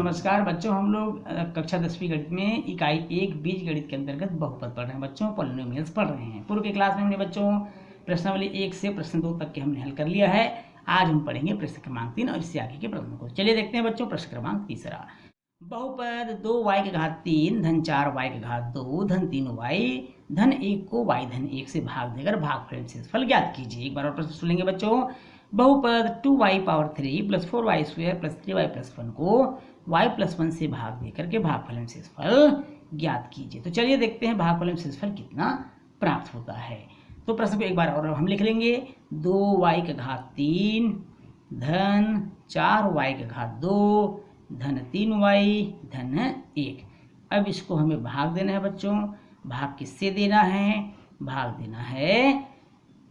नमस्कार बच्चों, हम लोग कक्षा 10वीं गणित में इकाई 1 बीजगणित के अंतर्गत बहुपद पढ़ रहे हैं बच्चों, पॉलिनोमियल्स पढ़ रहे हैं। पूर्व के क्लास में हमने बच्चों प्रश्नावली 1 से प्रश्न 2 तक के हमने हल कर लिया है। आज हम पढ़ेंगे प्रश्न क्रमांक 3 और इससे आगे के प्रश्नों को। चलिए देखते हैं बच्चों प्रश्न क्रमांक तीसरा। बहुपद 2y के घात 3 धन 4y के घात 2 धन 3y धन 1 को y धन 1 से भाग देकर भागफल में शेषफल ज्ञात कीजिए। एक बार और प्रश्न सुन लेंगे बच्चों। बहुपद 2y power 3 plus 4y square plus 3y plus 1 को y प्लस 1 से भाग देकर के भागफल में शेषफल ज्ञात कीजिए। तो चलिए देखते हैं भागफल में शेषफल कितना प्राप्त होता है। तो प्रश्न को एक बार और हम लिख लेंगे। 2y का घात 3 धन 4y का घात 2 धन 3y धन 1। अब इसको हमें भाग देना है बच्चों। भाग किससे देना है? भाग देना है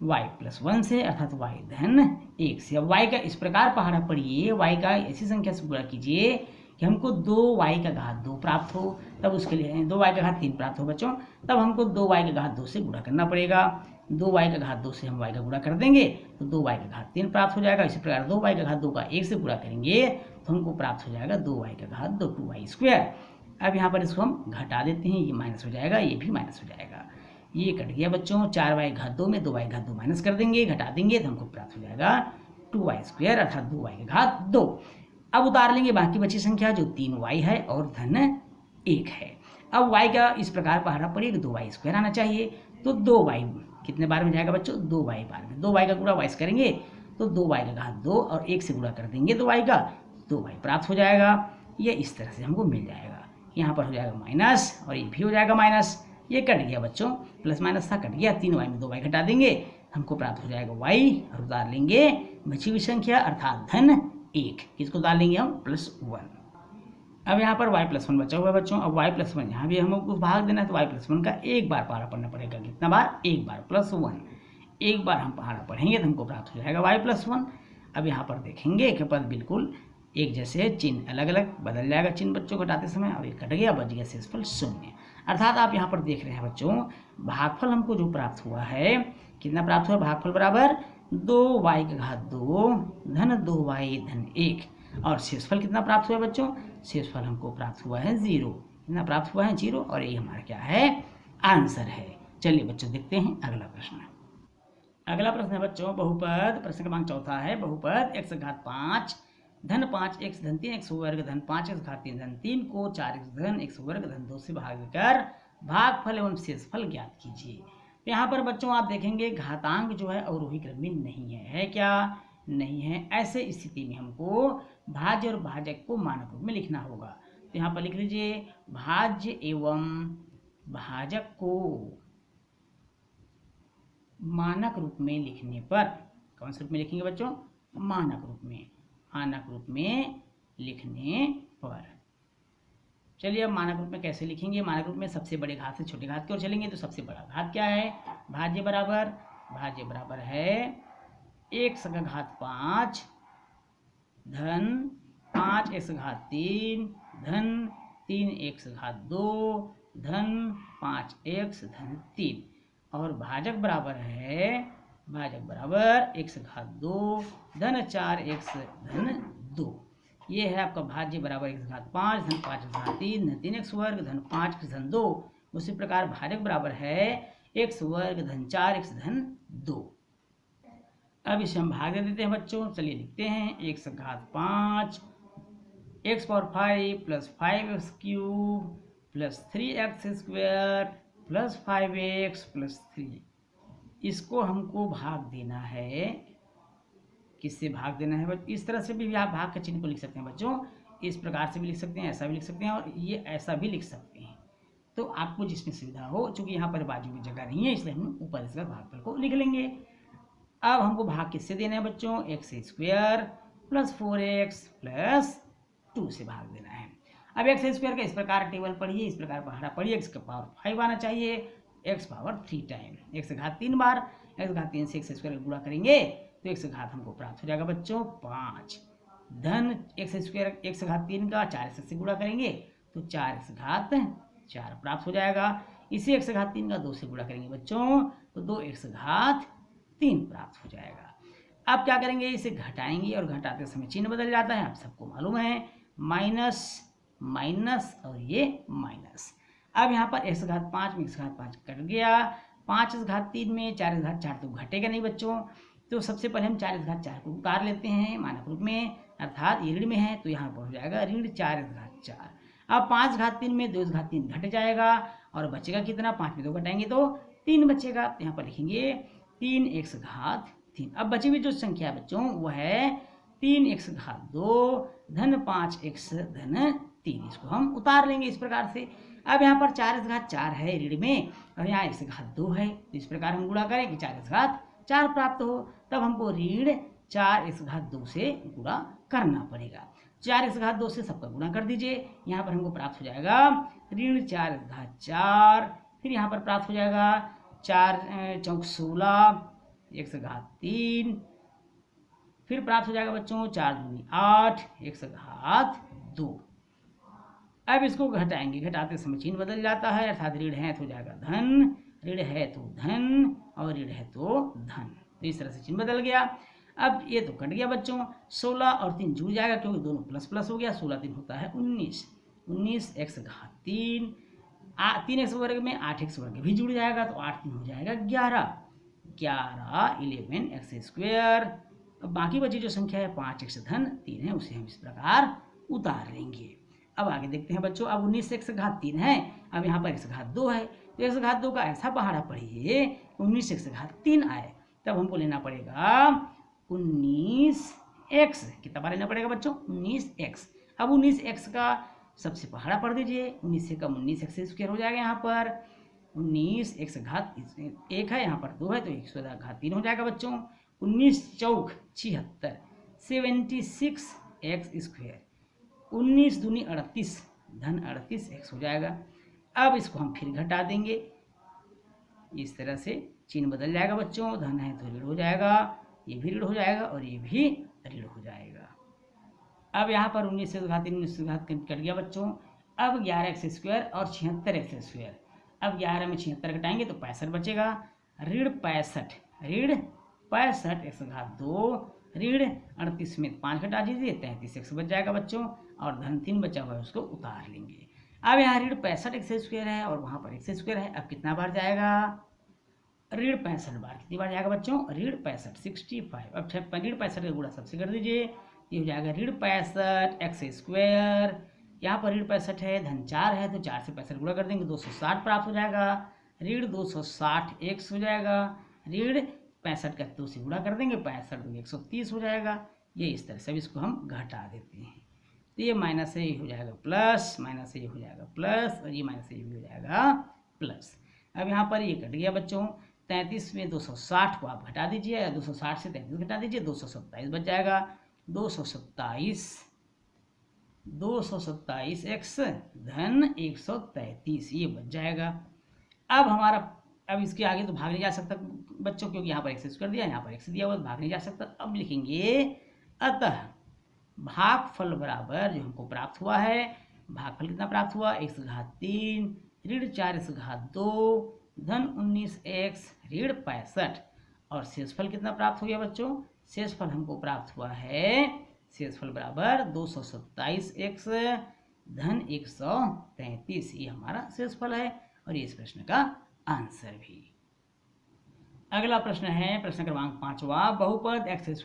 y प्लस 1 से, अर्थात y धन 1 से। अब y का इस प्रकार पहाड़ा पढ़िए, y का ऐसी संख्या से गुणा कीजिए कि हमको 2y का घात 2 प्राप्त हो। तब उसके लिए 2y का घात 3 प्राप्त हो बच्चों, तब हमको 2y का घात 2 से गुणा करना पड़ेगा। 2y का घात 2 से हम y का गुणा कर देंगे तो 2y का घात 3 प्राप्त हो जाएगा। इसी प्रकार 2y का घात 2 का 1 से गुणा करेंगे तो हमको प्राप्त हो जाएगा 2y का घात 2 2y स्क्वायर। अब यहाँ पर इसको हम घटा देते हैं, ये माइनस हो जाएगा, ये भी माइनस हो जाएगा, ये कट गया बच्चों। 4y घात 2 में 2y घात 2 माइनस कर देंगे, घटा देंगे तो हमको प्राप्त हो जाएगा 2y स्क्वायर, अर्थात 2y का घात 2। अब उतार लेंगे बाकी बची संख्या जो 3y है और धन 1 है। अब y का इस प्रकार पहाड़ा पड़ेगा, 2y स्क्वायर आना चाहिए। तो 2y कितने बार में जाएगा बच्चों? 2y बार में। 2y का गुणा y से करेंगे तो 2y का घात 2 और 1 से गुणा कर देंगे 2y का, 2y प्राप्त हो जाएगा। ये इस तरह से हमको मिल जाएगा। यहाँ पर हो जाएगा माइनस और ये भी हो जाएगा माइनस, ये कट गया बच्चों, प्लस माइनस था कट गया। 3y में 2y घटा देंगे हमको प्राप्त हो जाएगा y, और उतार लेंगे बची हुई संख्या अर्थात धन 1। किसको उतार लेंगे हम? प्लस 1। अब यहाँ पर y प्लस 1 बचा हुआ है बच्चों। अब y प्लस 1 यहाँ भी हमको भाग देना है तो y प्लस 1 का एक बार पहाड़ा पढ़ना पड़ेगा। कितना बार? एक बार, प्लस 1। एक बार हम पहाड़ा पढ़ेंगे तो हमको प्राप्त हो जाएगा y प्लस 1। अब यहाँ पर देखेंगे कि पद बिल्कुल एक जैसे, चिन्ह अलग अलग बदल जाएगा चिन्ह बच्चों घटाते समय, और ये कट गया, बच गया शेषफल 0। अर्थात आप यहाँ पर देख रहे हैं बच्चों, भागफल हमको जो प्राप्त हुआ है, कितना प्राप्त हुआ? भागफल बराबर 2y का घात 2 धन 2y धन 1। और शेषफल कितना प्राप्त हुआ बच्चों? शेषफल हमको प्राप्त हुआ है 0। कितना प्राप्त हुआ है? 0। और ये हमारा क्या है? आंसर है। चलिए बच्चों देखते हैं अगला प्रश्न। अगला प्रश्न है बच्चों बहुपद, प्रश्न क्रमांक चौथा है। बहुपद x घात 5 धन 5x धन 3x वर्ग धन 5x घात 3 धन 3 को 4x धन x वर्ग धन 2 से भाग देकर भागफल एवं शेषफल ज्ञात कीजिए। तो यहाँ पर बच्चों आप देखेंगे घातांक जो है अवरोही क्रम में नहीं है क्या? नहीं है। ऐसे स्थिति में हमको भाज्य और भाजक को मानक रूप में लिखना होगा। तो यहाँ पर लिख लीजिए भाज्य एवं भाजक को मानक रूप में लिखने पर, कौन से रूप में लिखेंगे बच्चों? मानक रूप में। मानक रूप में लिखने पर, चलिए अब मानक रूप में कैसे लिखेंगे? मानक रूप में सबसे बड़े घात से छोटे घात की ओर चलेंगे। तो सबसे बड़ा घात क्या है? भाज्य बराबर है x का घात 5 धन 5x घात 3 धन 3x घात 2 धन 5x धन 3। और भाजक बराबर x घात 2 धन 4x धन 2। ये है आपका भाज्य बराबर x घात 5 धन 5x घात 3 धन 3x वर्ग धन 5x धन 2। उसी प्रकार भाजक बराबर है x वर्ग धन 4x धन 2। अब इसे हम भाग दे देते हैं बच्चों। चलिए लिखते हैं x घात 5 x power 5 plus 5x cube plus 3x square plus 5x plus 3। इसको हमको भाग देना है। किससे भाग देना है? इस तरह से भी आप भाग के चिन्ह को लिख सकते हैं बच्चों। इस प्रकार से भी लिख सकते हैं, ऐसा भी लिख सकते हैं, और ये ऐसा भी लिख सकते हैं। तो आपको जिसमें सुविधा हो, चूंकि यहाँ पर बाजू में जगह नहीं है इसलिए हम ऊपर इसका भागफल को लिख लेंगे। अब हमको भाग किससे देना है बच्चों? x square plus 4x plus 2 से भाग देना है। अब x स्क्वायर का इस प्रकार टेबल पढ़िए, इस प्रकार पहाड़ा पढ़िए। x का पावर 5 आना चाहिए, x पावर 3 टाइम x घात 3 बार, x घात 3 से x स्क्वायर गुणा करेंगे तो x घात हमको प्राप्त हो जाएगा बच्चों 5 धन x स्क्वायर x घात 3 का 4x से गुणा करेंगे तो 4x घात 4 प्राप्त हो जाएगा। इसी x घात 3 का 2 से गुणा करेंगे बच्चों तो 2x घात 3 प्राप्त हो जाएगा। अब क्या करेंगे? इसे घटाएंगे और घटाते समय चिन्ह बदल जाता है, आप सबको मालूम है। माइनस माइनस और ये माइनस। अब यहाँ पर x घात 5 में x घात 5 कट गया, 5 घात 3 में 4 घात 4 तो घटेगा नहीं बच्चों। तो सबसे पहले हम 4 घात 4 को उतार लेते हैं मानक रूप में, अर्थात ये ऋण में है तो यहाँ पर हो जाएगा ऋण 4 घात 4। अब 5 घात 3 में 2 घात 3 घट जाएगा और बचेगा कितना, 5 में 2 घटाएंगे तो 3 बचेगा। तो यहाँ पर लिखेंगे 3x घात 3। अब बची हुई जो संख्या है बच्चों वो है 3x घात 2 धन 5x धन 3। इसको हम उतार लेंगे इस प्रकार से। अब यहाँ पर 4x घात 4 है ऋण में और यहाँ x घात 2 है, तो इस प्रकार हम गुणा करें कि 4x घात 4 प्राप्त हो। तब हमको ऋण 4x घात 2 से गुणा करना पड़ेगा। 4x घात 2 से सबका गुणा कर दीजिए, यहाँ पर हमको प्राप्त हो जाएगा ऋण 4x घात 4। फिर यहाँ पर प्राप्त हो जाएगा 4 चौक 16 x घात 3। फिर प्राप्त हो जाएगा बच्चों 4 दूनी 8 x घात 2। अब इसको घटाएंगे, घटाते समय चिन्ह बदल जाता है, अर्थात ऋण है तो हो जाएगा धन, ऋण है तो धन और ऋण है तो धन। तो इस तरह से चिन्ह बदल गया। अब ये तो कट गया बच्चों, 16 और 3 जुड़ जाएगा क्योंकि दोनों प्लस प्लस हो गया, 16 3 होता है 19, 19x घात 3, 3x वर्ग में 8x वर्ग भी जुड़ जाएगा तो 8 3 हो जाएगा 11, 11 11x²। अब बाकी बची जो संख्या है 5x धन 3 है उसे हम इस प्रकार उतार लेंगे। अब आगे देखते हैं बच्चों, अब 19x घात 3 है, अब यहाँ पर x घात 2 है, तो x घात 2 का ऐसा पहाड़ा पढ़िए 19x घात 3 आए, तब हमको लेना पड़ेगा 19x। कितना बार लेना पड़ेगा बच्चों, 19x। अब 19x का सबसे पहाड़ा पढ़ दीजिए, 19 से कम 19x² हो जाएगा। यहाँ पर 19x घात 1 है, यहाँ पर 2 है तो 1 घात 3 हो जाएगा बच्चों। 19 चौक 76 76x², 19 दूनी 38 धन 38x हो जाएगा। अब इसको हम फिर घटा देंगे, इस तरह से चिन्ह बदल जाएगा बच्चों, धन है तो ऋण हो जाएगा, ये भी ऋण हो जाएगा और ये भी ऋण हो जाएगा। अब यहाँ पर 19 घात 3 19 घात कट गया बच्चों। अब 11x² और 76x²। अब 11 में 76 घटाएंगे तो 65 बचेगा, ऋण 65, ऋण 65 x घात 2, ऋण 38 में 5 घटा दीजिए 33x बच जाएगा बच्चों, और धन 3 बचा हुआ है उसको उतार लेंगे। अब यहाँ ऋण 65x² है और वहाँ पर x² है, अब कितना बार जाएगा, ऋण 65 बार। कितनी बार जाएगा बच्चों, ऋण 65 65। अब ऋण 65 का गुणा सबसे कर दीजिए, ये हो जाएगा ऋण 65x²। यहाँ पर ऋण 65 है, धन 4 है तो 4 से 65 गुणा कर देंगे 260 प्राप्त हो जाएगा, ऋण 260x हो जाएगा, ऋण 65 का 2 से गुणा कर देंगे 65 दूनी 130 हो जाएगा। ये इस तरह से अब इसको हम घटा देते हैं, तो ये माइनस से ये हो जाएगा प्लस, माइनस से ये हो जाएगा प्लस और ये माइनस से ये भी हो जाएगा प्लस। अब यहाँ पर ये कट गया बच्चों, 33 में 260 को आप घटा दीजिए, या 260 से 33 घटा दीजिए 227 बच जाएगा, 227x धन 133 ये बच जाएगा। अब हमारा, अब इसके आगे तो भाग नहीं जा सकता बच्चों क्योंकि यहाँ पर x कर दिया, यहाँ पर x दिया हुआ, भाग नहीं जा सकता। अब लिखेंगे अतः भागफल बराबर जो हमको प्राप्त हुआ है, भागफल कितना प्राप्त हुआ, x घात 3 ऋण 4x घात 2 धन 19x ऋण 65, और शेषफल कितना प्राप्त हो गया बच्चों, शेषफल हमको प्राप्त हुआ है, शेषफल बराबर 227x धन 133, ये हमारा शेषफल है और ये इस प्रश्न का आंसर भी। अगला प्रश्न है प्रश्न क्रमांक 5वां, बहुपद x² -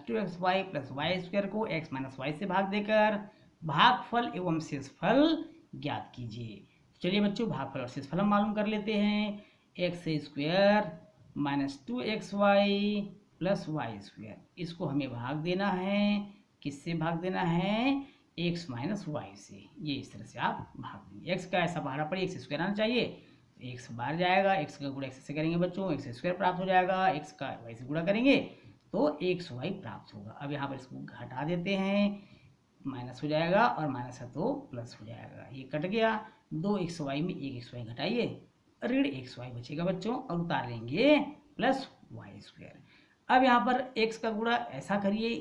2xy + y² को x - y से भाग देकर भागफल एवं शेषफल ज्ञात कीजिए। चलिए बच्चों, भागफल और शेषफल हम मालूम कर लेते हैं। x² - 2xy + y², इसको हमें भाग देना है, किससे भाग देना है, x - y से। ये इस तरह से आप भाग देंगे, x का ऐसा पहाड़ा पड़े x² आना चाहिए, x बाहर जाएगा, x का गुणा x से करेंगे बच्चों x² प्राप्त हो जाएगा, x का y से गुणा करेंगे तो xy प्राप्त होगा। अब यहाँ पर इसको घटा देते हैं, माइनस हो जाएगा और माइनस है तो प्लस हो जाएगा, ये कट गया, 2xy में 1xy घटाइए, ऋण xy बचेगा बच्चों, और उतार लेंगे प्लस y²। अब यहाँ पर x का गुणा ऐसा करिए,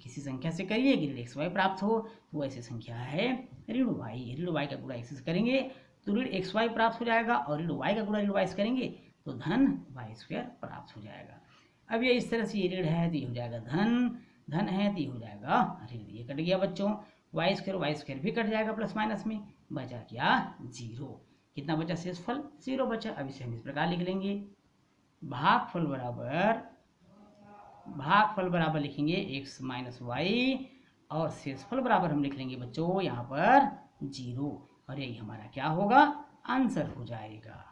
किसी संख्या से करिए कि ऋण xy प्राप्त हो, तो ऐसी संख्या है ऋण y का गुणा x से करेंगे तो ऋण xy प्राप्त हो जाएगा, और ऋण y का गुणा ऋण y से करेंगे तो धन y² प्राप्त हो जाएगा। अब ये इस तरह से ये ऋण है तो ये हो जाएगा धन, धन है तो ये हो जाएगा ऋण, ये कट गया बच्चों। वाई स्क्वायर भी कट जाएगा प्लस माइनस में, बचा क्या 0। कितना बचा शेषफल 0 बचा। अब इसे हम इस प्रकार लिख लेंगे, भागफल बराबर लिखेंगे x माइनस वाई और शेषफल बराबर हम लिख लेंगे बच्चों यहाँ पर 0 और यही हमारा क्या होगा आंसर हो जाएगा।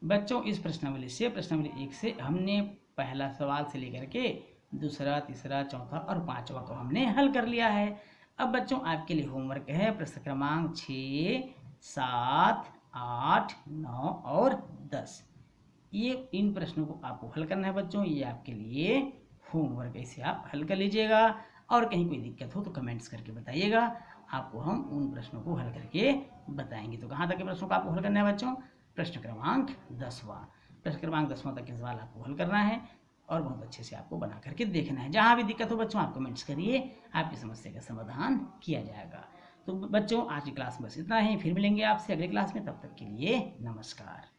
बच्चों इस प्रश्नावली से प्रश्नावली 1 से हमने पहला सवाल से लेकर के दूसरा, तीसरा, चौथा और पांचवा को हमने हल कर लिया है। अब बच्चों आपके लिए होमवर्क है प्रश्न क्रमांक 6, 7, 8, 9 और 10। ये इन प्रश्नों को आपको हल करना है बच्चों, ये आपके लिए होमवर्क है, इसे आप हल कर लीजिएगा और कहीं कोई दिक्कत हो तो कमेंट्स करके बताइएगा, आपको हम उन प्रश्नों को हल करके बताएंगे। तो कहाँ तक के प्रश्नों को आपको हल करना है बच्चों, प्रश्न क्रमांक 10वां। प्रश्न क्रमांक 10वां तक के सवाल आपको हल करना है और बहुत अच्छे से आपको बना करके देखना है। जहाँ भी दिक्कत हो बच्चों आप कमेंट्स करिए, आपकी समस्या का समाधान किया जाएगा। तो बच्चों आज की क्लास में बस इतना ही, फिर मिलेंगे आपसे अगली क्लास में, तब तक के लिए नमस्कार।